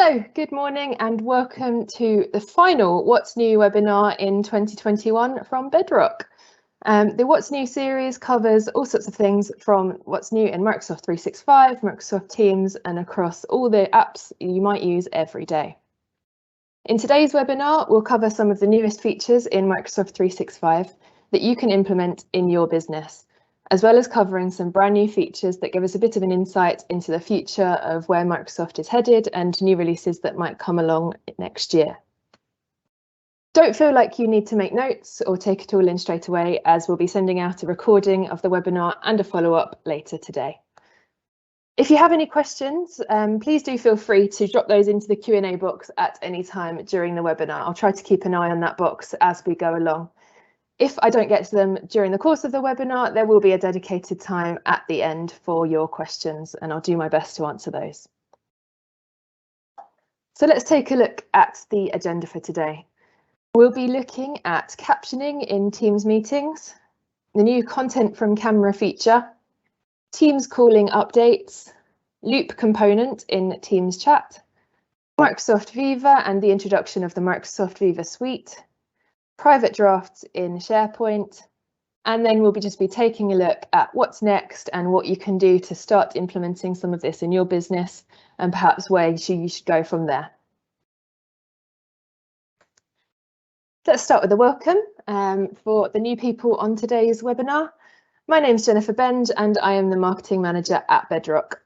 Hello, good morning and welcome to the final What's New webinar in 2021 from Bedrock. The What's New series covers all sorts of things from what's new in Microsoft 365, Microsoft Teams and across all the apps you might use every day. In today's webinar, we'll cover some of the newest features in Microsoft 365 that you can implement in your business, as well as covering some brand new features that give us a bit of an insight into the future of where Microsoft is headed and new releases that might come along next year. Don't feel like you need to make notes or take it all in straight away, as we'll be sending out a recording of the webinar and a follow-up later today. If you have any questions, please do feel free to drop those into the Q&A box at any time during the webinar. I'll try to keep an eye on that box as we go along. If I don't get to them during the course of the webinar, there will be a dedicated time at the end for your questions, and I'll do my best to answer those. So let's take a look at the agenda for today. We'll be looking at captioning in Teams meetings, the new content from camera feature, Teams calling updates, loop component in Teams chat, Microsoft Viva and the introduction of the Microsoft Viva Suite, private drafts in SharePoint, and then we'll just be taking a look at what's next and what you can do to start implementing some of this in your business and perhaps where you should go from there. Let's start with a welcome for the new people on today's webinar. My name's Jennifer Benge and I am the Marketing Manager at Bedrock.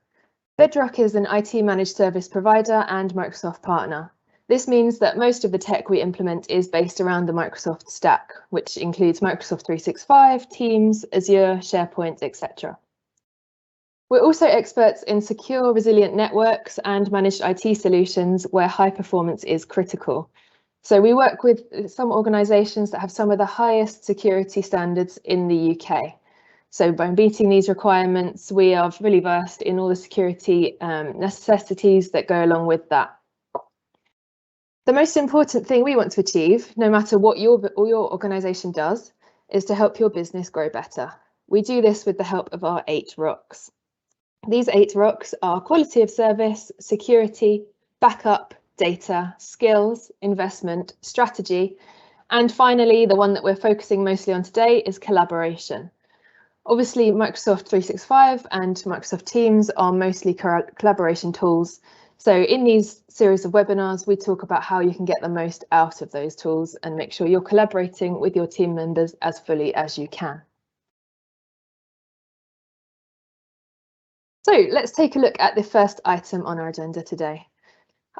Bedrock is an IT managed service provider and Microsoft partner. This means that most of the tech we implement is based around the Microsoft stack, which includes Microsoft 365, Teams, Azure, SharePoint, etc. We're also experts in secure, resilient networks and managed IT solutions where high performance is critical. So we work with some organisations that have some of the highest security standards in the UK. So by meeting these requirements, we are really versed in all the security necessities that go along with that. The most important thing we want to achieve, no matter what your organisation does, is to help your business grow better. We do this with the help of our 8 rocks. These 8 rocks are quality of service, security, backup, data, skills, investment, strategy, and finally, the one that we're focusing mostly on today is collaboration. Obviously, Microsoft 365 and Microsoft Teams are mostly collaboration tools. So in these series of webinars, we talk about how you can get the most out of those tools and make sure you're collaborating with your team members as fully as you can. So let's take a look at the first item on our agenda today.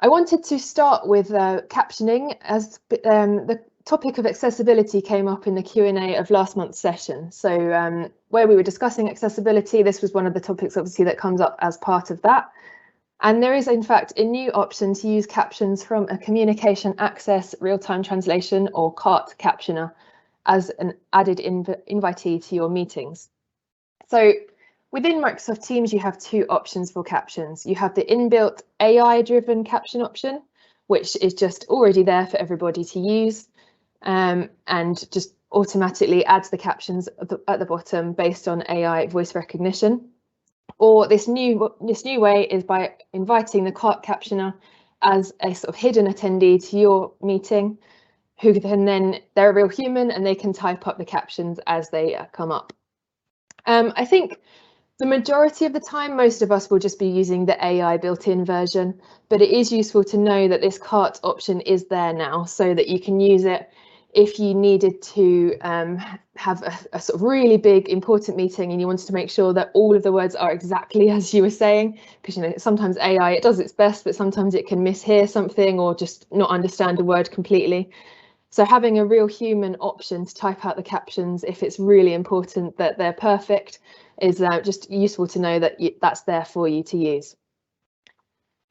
I wanted to start with captioning, as the topic of accessibility came up in the Q&A of last month's session. So where we were discussing accessibility, this was one of the topics obviously that comes up as part of that. And there is, in fact, a new option to use captions from a communication access real-time translation or CART captioner as an added invitee to your meetings. So within Microsoft Teams, you have 2 options for captions. You have the inbuilt AI-driven caption option, which is just already there for everybody to use and just automatically adds the captions at the bottom based on AI voice recognition. Or this new way is by inviting the CART captioner as a sort of hidden attendee to your meeting, who can then, they're a real human and they can type up the captions as they come up. I think the majority of the time, most of us will just be using the AI built-in version, but it is useful to know that this CART option is there now so that you can use it if you needed to have a sort of really big important meeting and you wanted to make sure that all of the words are exactly as you were saying, because you know sometimes AI, it does its best, but sometimes it can mishear something or just not understand a word completely. So having a real human option to type out the captions if it's really important that they're perfect is just useful to know that that's there for you to use.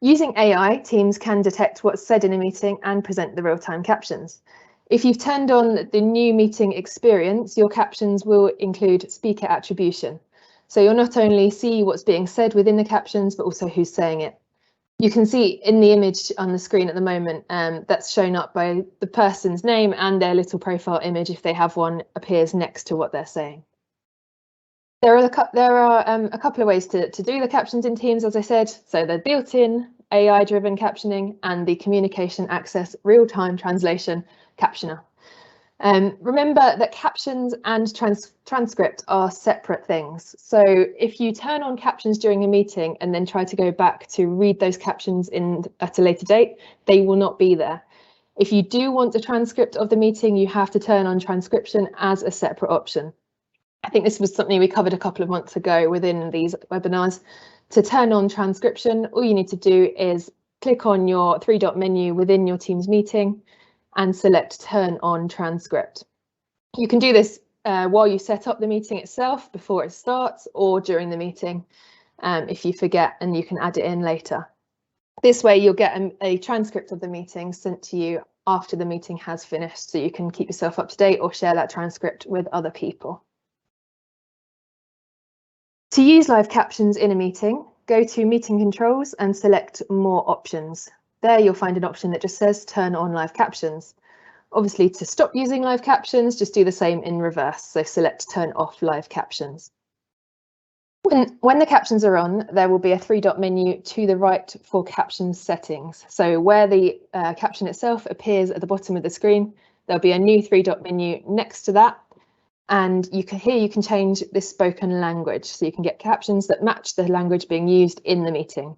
Using AI, Teams can detect what's said in a meeting and present the real-time captions. If you've turned on the new meeting experience, your captions will include speaker attribution. So you'll not only see what's being said within the captions, but also who's saying it. You can see in the image on the screen at the moment that's shown up by the person's name and their little profile image, if they have one, appears next to what they're saying. There are a couple of ways to do the captions in Teams, as I said. So they're built in, AI-driven captioning, and the communication access real-time translation captioner. Remember that captions and transcript are separate things. So if you turn on captions during a meeting and then try to go back to read those captions at a later date, they will not be there. If you do want a transcript of the meeting, you have to turn on transcription as a separate option. I think this was something we covered a couple of months ago within these webinars. To turn on transcription, all you need to do is click on your three-dot menu within your Teams meeting and select Turn on Transcript. You can do this while you set up the meeting itself, before it starts, or during the meeting if you forget, and you can add it in later. This way you'll get a transcript of the meeting sent to you after the meeting has finished, so you can keep yourself up to date or share that transcript with other people. To use live captions in a meeting, go to Meeting Controls and select More Options. There you'll find an option that just says Turn on Live Captions. Obviously, to stop using live captions, just do the same in reverse. So select Turn off Live Captions. When the captions are on, there will be a three-dot menu to the right for captions settings. So where the caption itself appears at the bottom of the screen, there'll be a new three-dot menu next to that. And you can change this spoken language. So you can get captions that match the language being used in the meeting.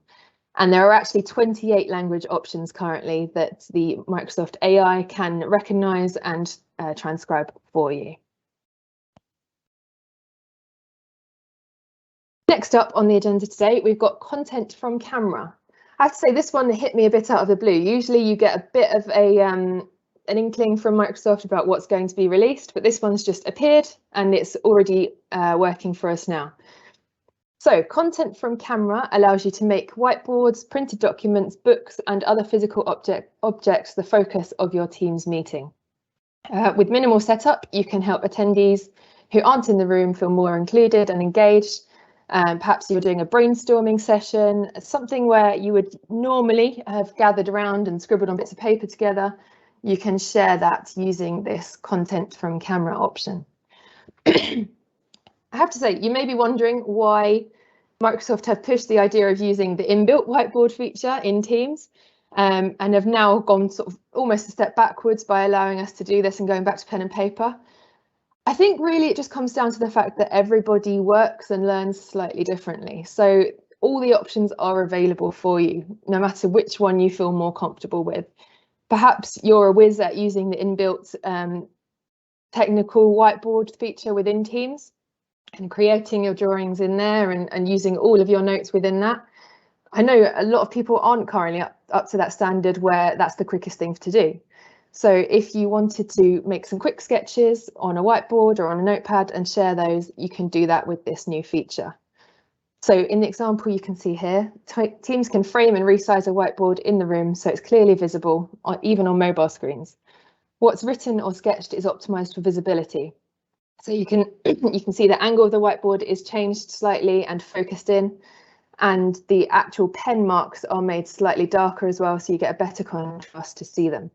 And there are actually 28 language options currently that the Microsoft AI can recognise and transcribe for you. Next up on the agenda today, we've got content from camera. I have to say this one hit me a bit out of the blue. Usually you get a bit of an inkling from Microsoft about what's going to be released, but this one's just appeared and it's already working for us now. So content from camera allows you to make whiteboards, printed documents, books, and other physical objects the focus of your Teams meeting. With minimal setup, you can help attendees who aren't in the room feel more included and engaged. Perhaps you're doing a brainstorming session, something where you would normally have gathered around and scribbled on bits of paper together. You can share that using this content from camera option. I have to say, you may be wondering why Microsoft have pushed the idea of using the inbuilt whiteboard feature in Teams and have now gone sort of almost a step backwards by allowing us to do this and going back to pen and paper. I think really it just comes down to the fact that everybody works and learns slightly differently. So all the options are available for you, no matter which one you feel more comfortable with. Perhaps you're a whiz at using the inbuilt technical whiteboard feature within Teams and creating your drawings in there and using all of your notes within that. I know a lot of people aren't currently up to that standard where that's the quickest thing to do. So if you wanted to make some quick sketches on a whiteboard or on a notepad and share those, you can do that with this new feature. So in the example you can see here, Teams can frame and resize a whiteboard in the room so it's clearly visible, even on mobile screens. What's written or sketched is optimized for visibility. So you can see the angle of the whiteboard is changed slightly and focused in, and the actual pen marks are made slightly darker as well, so you get a better contrast to see them.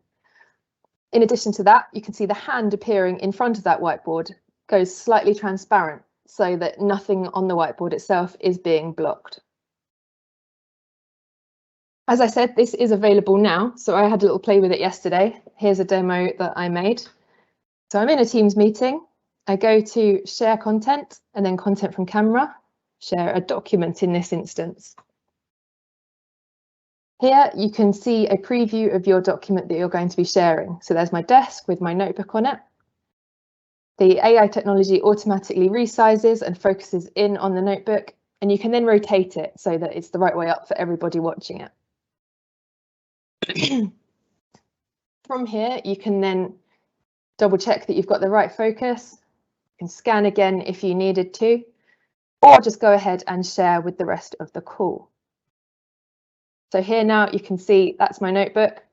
In addition to that, you can see the hand appearing in front of that whiteboard goes slightly transparent so that nothing on the whiteboard itself is being blocked. As I said, this is available now, so I had a little play with it yesterday. Here's a demo that I made. So I'm in a Teams meeting. I go to Share Content and then Content from Camera, share a document in this instance. Here you can see a preview of your document that you're going to be sharing. So there's my desk with my notebook on it. The AI technology automatically resizes and focuses in on the notebook, and you can then rotate it so that it's the right way up for everybody watching it. From here, you can then double check that you've got the right focus. You can scan again if you needed to, or just go ahead and share with the rest of the call. So here now you can see that's my notebook.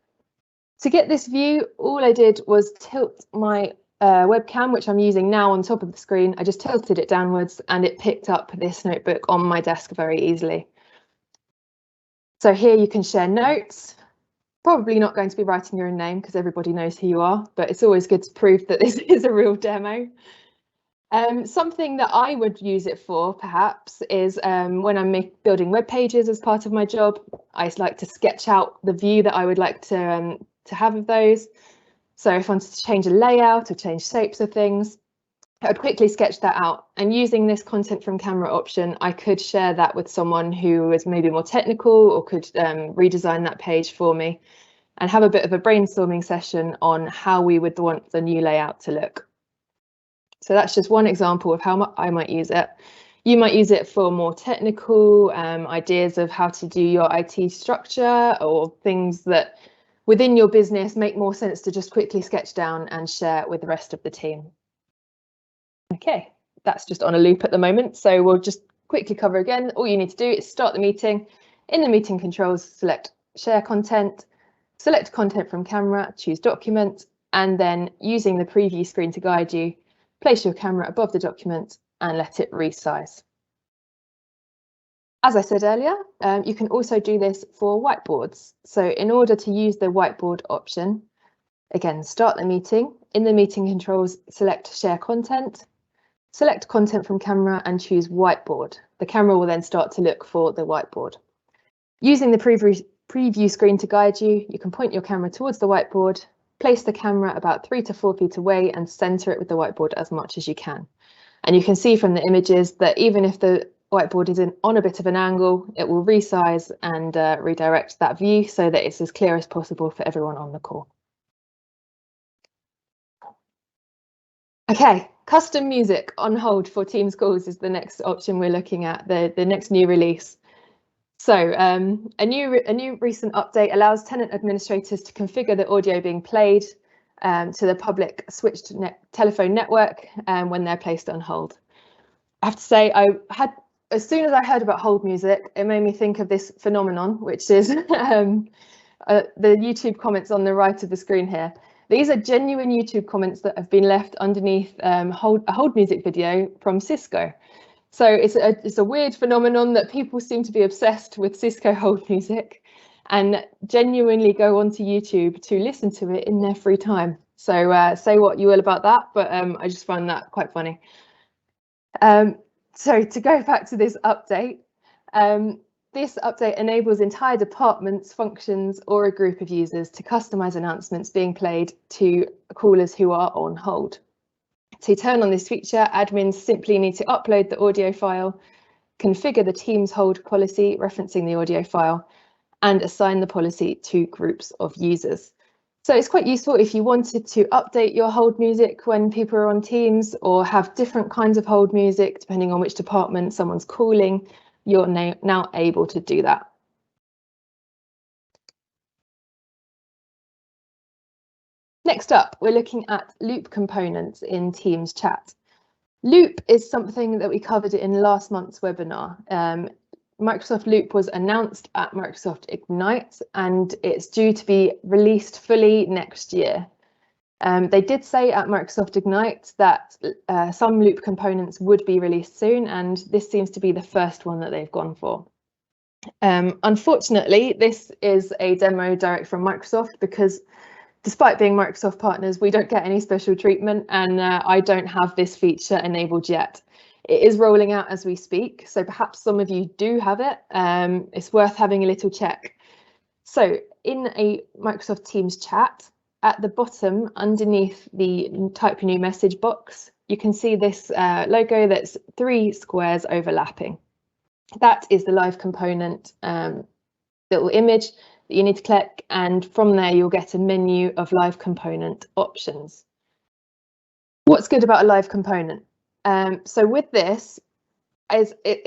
To get this view, all I did was tilt my webcam, which I'm using now on top of the screen. I just tilted it downwards and it picked up this notebook on my desk very easily. So here you can share notes. Probably not going to be writing your own name because everybody knows who you are, but it's always good to prove that this is a real demo. Something that I would use it for, perhaps, is when I'm building web pages as part of my job. I like to sketch out the view that I would like to have of those. So if I wanted to change a layout or change shapes of things, I would quickly sketch that out, and using this content from camera option, I could share that with someone who is maybe more technical or could redesign that page for me and have a bit of a brainstorming session on how we would want the new layout to look. So that's just one example of how I might use it. You might use it for more technical ideas of how to do your IT structure, or things that within your business make more sense to just quickly sketch down and share with the rest of the team. Okay, that's just on a loop at the moment, so we'll just quickly cover again. All you need to do is start the meeting. In the meeting controls, select share content, select content from camera, choose document, and then using the preview screen to guide you, place your camera above the document and let it resize. As I said earlier, you can also do this for whiteboards. So in order to use the whiteboard option, again, start the meeting. In the meeting controls, select share content, select content from camera and choose whiteboard. The camera will then start to look for the whiteboard. Using the preview screen to guide you, you can point your camera towards the whiteboard, place the camera about 3 to 4 feet away and center it with the whiteboard as much as you can. And you can see from the images that even if the whiteboard is on a bit of an angle, it will resize and redirect that view so that it's as clear as possible for everyone on the call. Okay, custom music on hold for Teams calls is the next option we're looking at, the next new release. So a new recent update allows tenant administrators to configure the audio being played to the public switched telephone network when they're placed on hold. I have to say, as soon as I heard about hold music, it made me think of this phenomenon, which is the YouTube comments on the right of the screen here. These are genuine YouTube comments that have been left underneath a hold music video from Cisco. So it's a weird phenomenon that people seem to be obsessed with Cisco hold music and genuinely go onto YouTube to listen to it in their free time. So say what you will about that, but I just find that quite funny. So to go back to this update, this update enables entire departments, functions, or a group of users to customize announcements being played to callers who are on hold. To turn on this feature, admins simply need to upload the audio file, configure the Teams hold policy referencing the audio file, and assign the policy to groups of users. So it's quite useful if you wanted to update your hold music when people are on Teams, or have different kinds of hold music depending on which department someone's calling. You're now able to do that. Next up, we're looking at loop components in Teams chat. Loop is something that we covered in last month's webinar. Microsoft Loop was announced at Microsoft Ignite, and it's due to be released fully next year. They did say at Microsoft Ignite that some Loop components would be released soon, and this seems to be the first one that they've gone for. Unfortunately, this is a demo direct from Microsoft, because despite being Microsoft partners, we don't get any special treatment, and I don't have this feature enabled yet. It is rolling out as we speak, so perhaps some of you do have it. It's worth having a little check. So in a Microsoft Teams chat, at the bottom underneath the type new message box, you can see this logo that's 3 squares overlapping. That is the live component little image that you need to click, and from there you'll get a menu of live component options. What's good about a live component? So with this, it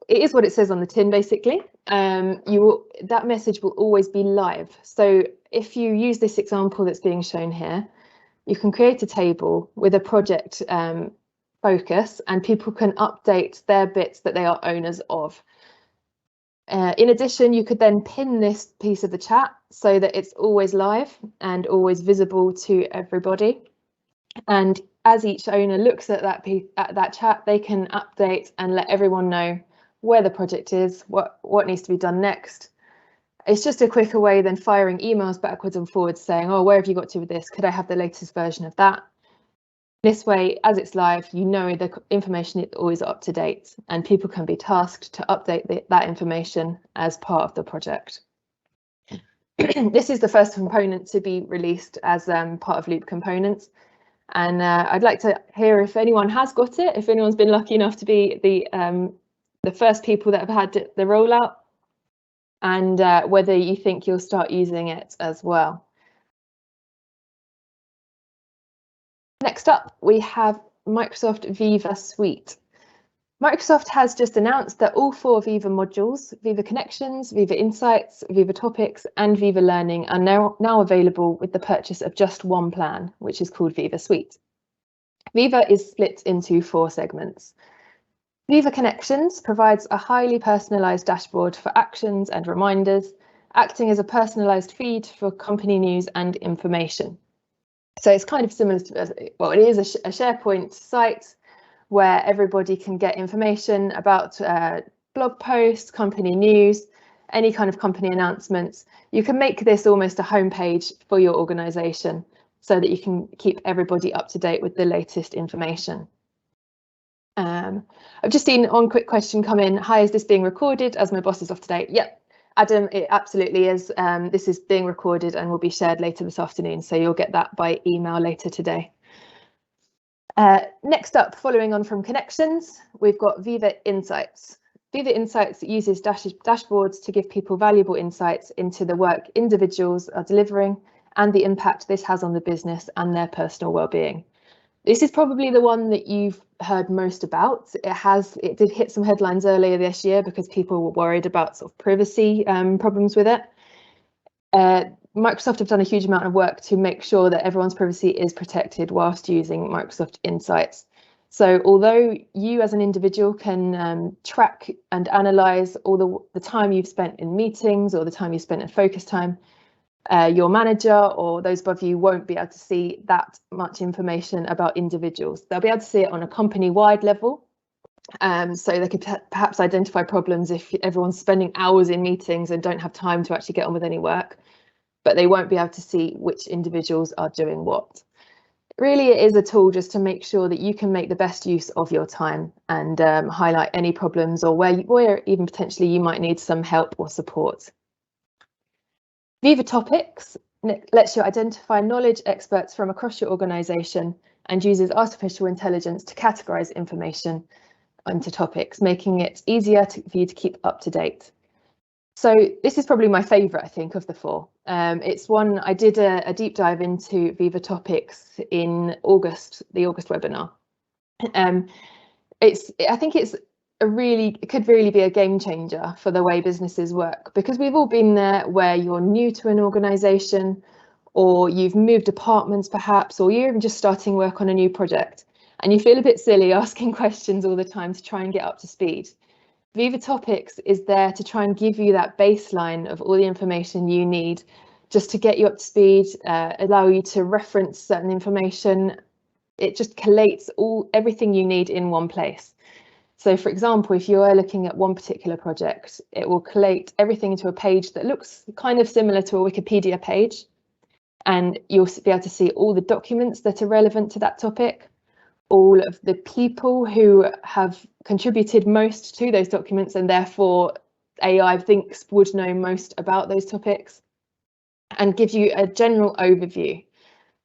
is what it says on the tin, basically. That message will always be live. So if you use this example that's being shown here, you can create a table with a project focus, and people can update their bits that they are owners of. In addition, you could then pin this piece of the chat so that it's always live and always visible to everybody. And as each owner looks at that chat, they can update and let everyone know where the project is, what needs to be done next. It's just a quicker way than firing emails backwards and forwards saying, oh, where have you got to with this? Could I have the latest version of that? This way, as it's live, you know the information is always up to date, and people can be tasked to update that information as part of the project. This is the first component to be released as part of Loop Components. And I'd like to hear if anyone has got it, if anyone's been lucky enough to be the first people that have had the rollout, and whether you think you'll start using it as well. Next up, we have Microsoft Viva Suite. Microsoft has just announced that all 4 Viva modules, Viva Connections, Viva Insights, Viva Topics, and Viva Learning are now available with the purchase of just one plan, which is called Viva Suite. Viva is split into 4 segments. Viva Connections provides a highly personalised dashboard for actions and reminders, acting as a personalised feed for company news and information. So it's kind of similar to, well, it is a SharePoint site where everybody can get information about blog posts, company news, any kind of company announcements. You can make this almost a homepage for your organisation so that you can keep everybody up to date with the latest information. I've just seen one quick question come in. Hi, is this being recorded as my boss is off today? Yep. Adam, it absolutely is. This is being recorded and will be shared later this afternoon, so you'll get that by email later today. Next up, following on from Connections, we've got Viva Insights. Viva Insights uses dashboards to give people valuable insights into the work individuals are delivering and the impact this has on the business and their personal well-being. This is probably the one that you've heard most about. It did hit some headlines earlier this year because people were worried about sort of privacy problems with it. Microsoft have done a huge amount of work to make sure that everyone's privacy is protected whilst using Microsoft Insights. So although you as an individual can track and analyse all the time you've spent in meetings or the time you spent in focus time, your manager or those above you won't be able to see that much information about individuals. They'll be able to see it on a company-wide level, so they could perhaps identify problems if everyone's spending hours in meetings and don't have time to actually get on with any work, but they won't be able to see which individuals are doing what. Really, it is a tool just to make sure that you can make the best use of your time and highlight any problems or where even potentially you might need some help or support. Viva Topics lets you identify knowledge experts from across your organisation and uses artificial intelligence to categorise information into topics, making it easier for you to keep up to date. So this is probably my favourite, I think, of the 4. It's one I did a deep dive into Viva Topics in August, the August webinar. I think it could really be a game changer for the way businesses work, because we've all been there where you're new to an organisation or you've moved departments perhaps, or you're even just starting work on a new project and you feel a bit silly asking questions all the time to try and get up to speed. Viva Topics is there to try and give you that baseline of all the information you need just to get you up to speed, allow you to reference certain information. It just collates everything you need in one place. So for example, if you are looking at one particular project, it will collate everything into a page that looks kind of similar to a Wikipedia page, and you'll be able to see all the documents that are relevant to that topic, all of the people who have contributed most to those documents and therefore AI thinks would know most about those topics, and give you a general overview.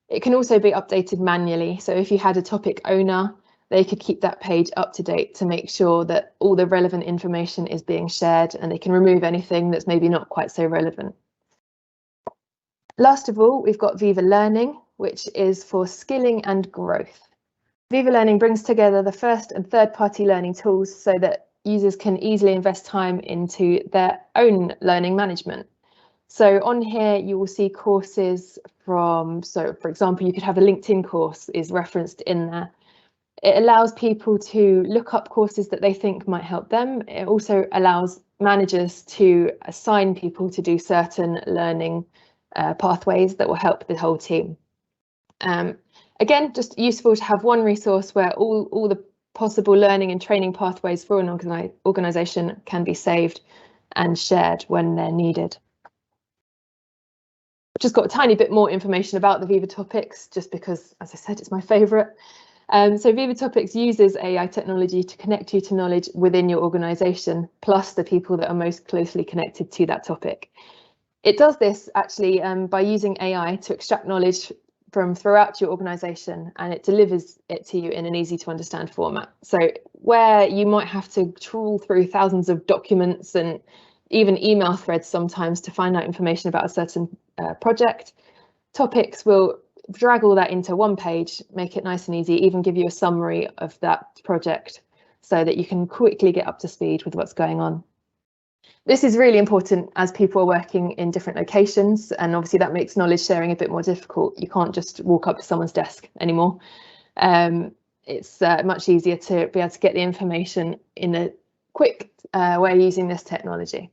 It can also be updated manually, so if you had a topic owner, they could keep that page up to date to make sure that all the relevant information is being shared, and they can remove anything that's maybe not quite so relevant. Last of all, we've got Viva Learning, which is for skilling and growth. Viva Learning brings together the first and third-party learning tools so that users can easily invest time into their own learning management. So on here, you will see courses so for example, you could have a LinkedIn course is referenced in there. It allows people to look up courses that they think might help them. It also allows managers to assign people to do certain learning pathways that will help the whole team. Again, just useful to have one resource where all the possible learning and training pathways for an organisation can be saved and shared when they're needed. Just got a tiny bit more information about the Viva Topics, just because, as I said, it's my favourite. So Viva Topics uses AI technology to connect you to knowledge within your organisation, plus the people that are most closely connected to that topic. It does this actually by using AI to extract knowledge from throughout your organisation, and it delivers it to you in an easy to understand format. So where you might have to trawl through thousands of documents and even email threads sometimes to find out information about a certain project, Topics will drag all that into one page, make it nice and easy, even give you a summary of that project so that you can quickly get up to speed with what's going on. This is really important as people are working in different locations, and obviously that makes knowledge sharing a bit more difficult. You can't just walk up to someone's desk anymore. It's much easier to be able to get the information in a quick way using this technology.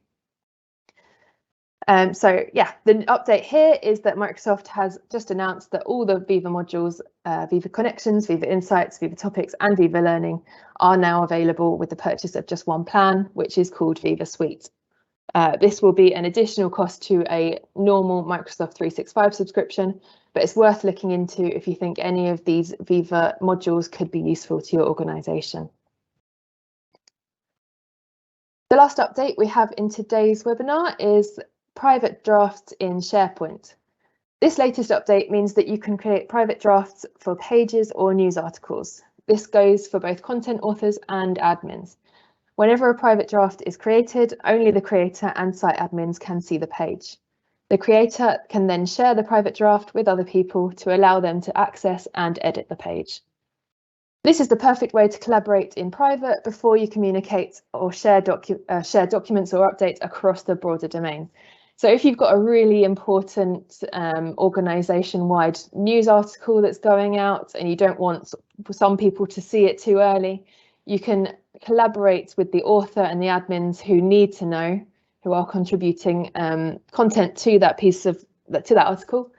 So yeah, the update here is that Microsoft has just announced that all the Viva modules, Viva Connections, Viva Insights, Viva Topics and Viva Learning are now available with the purchase of just one plan, which is called Viva Suite. This will be an additional cost to a normal Microsoft 365 subscription, but it's worth looking into if you think any of these Viva modules could be useful to your organisation. The last update we have in today's webinar is private drafts in SharePoint. This latest update means that you can create private drafts for pages or news articles. This goes for both content authors and admins. Whenever a private draft is created, only the creator and site admins can see the page. The creator can then share the private draft with other people to allow them to access and edit the page. This is the perfect way to collaborate in private before you communicate or share documents or updates across the broader domain. So if you've got a really important organisation-wide news article that's going out and you don't want some people to see it too early, you can collaborate with the author and the admins who need to know, who are contributing content to that to that article,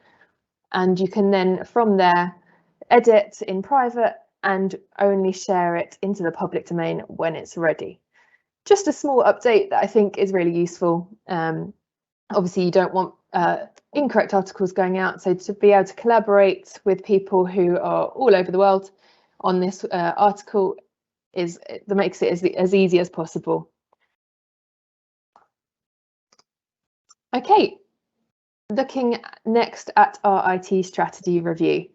and you can then from there edit in private and only share it into the public domain when it's ready. Just a small update that I think is really useful. Obviously, you don't want incorrect articles going out, so to be able to collaborate with people who are all over the world on this article that makes it as easy as possible. Okay, looking next at our IT strategy review.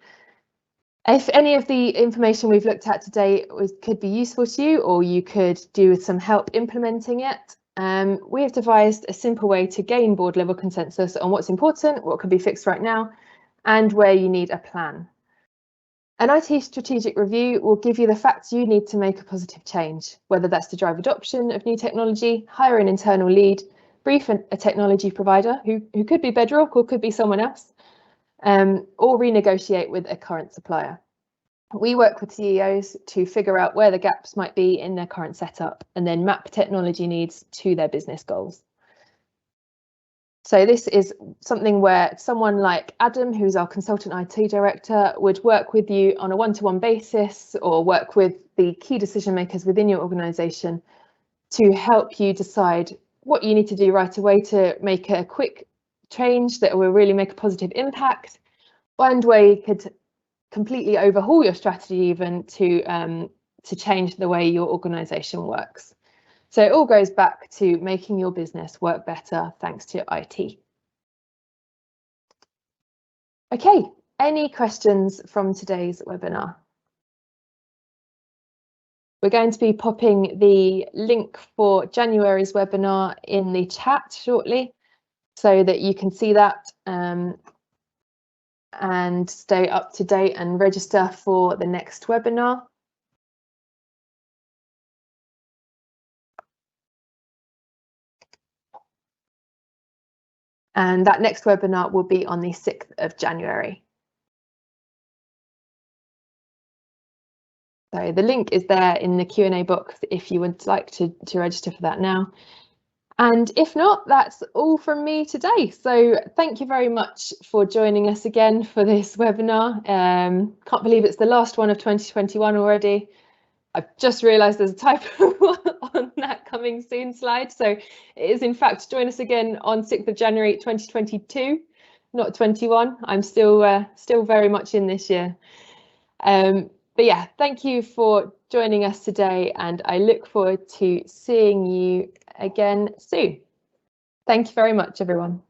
If any of the information we've looked at today could be useful to you, or you could do with some help implementing it, we have devised a simple way to gain board level consensus on what's important, what could be fixed right now, and where you need a plan. An IT strategic review will give you the facts you need to make a positive change, whether that's to drive adoption of new technology, hire an internal lead, brief a technology provider who could be Bedrock or could be someone else, or renegotiate with a current supplier. We work with CEOs to figure out where the gaps might be in their current setup and then map technology needs to their business goals. So this is something where someone like Adam, who's our consultant IT director, would work with you on a one-to-one basis or work with the key decision makers within your organisation to help you decide what you need to do right away to make a quick change that will really make a positive impact, and where you could completely overhaul your strategy even to change the way your organisation works. So it all goes back to making your business work better thanks to IT. Okay, any questions from today's webinar? We're going to be popping the link for January's webinar in the chat shortly so that you can see that and stay up to date and register for the next webinar. And that next webinar will be on the 6th of January. So the link is there in the Q&A box if you would like to register for that now. And if not, that's all from me today. So thank you very much for joining us again for this webinar. Can't believe it's the last one of 2021 already. I've just realised there's a typo on that coming soon slide. So it is in fact join us again on 6th of January 2022, not 21. I'm still very much in this year. But But yeah, thank you for joining us today, and I look forward to seeing you again soon. Thank you very much, everyone.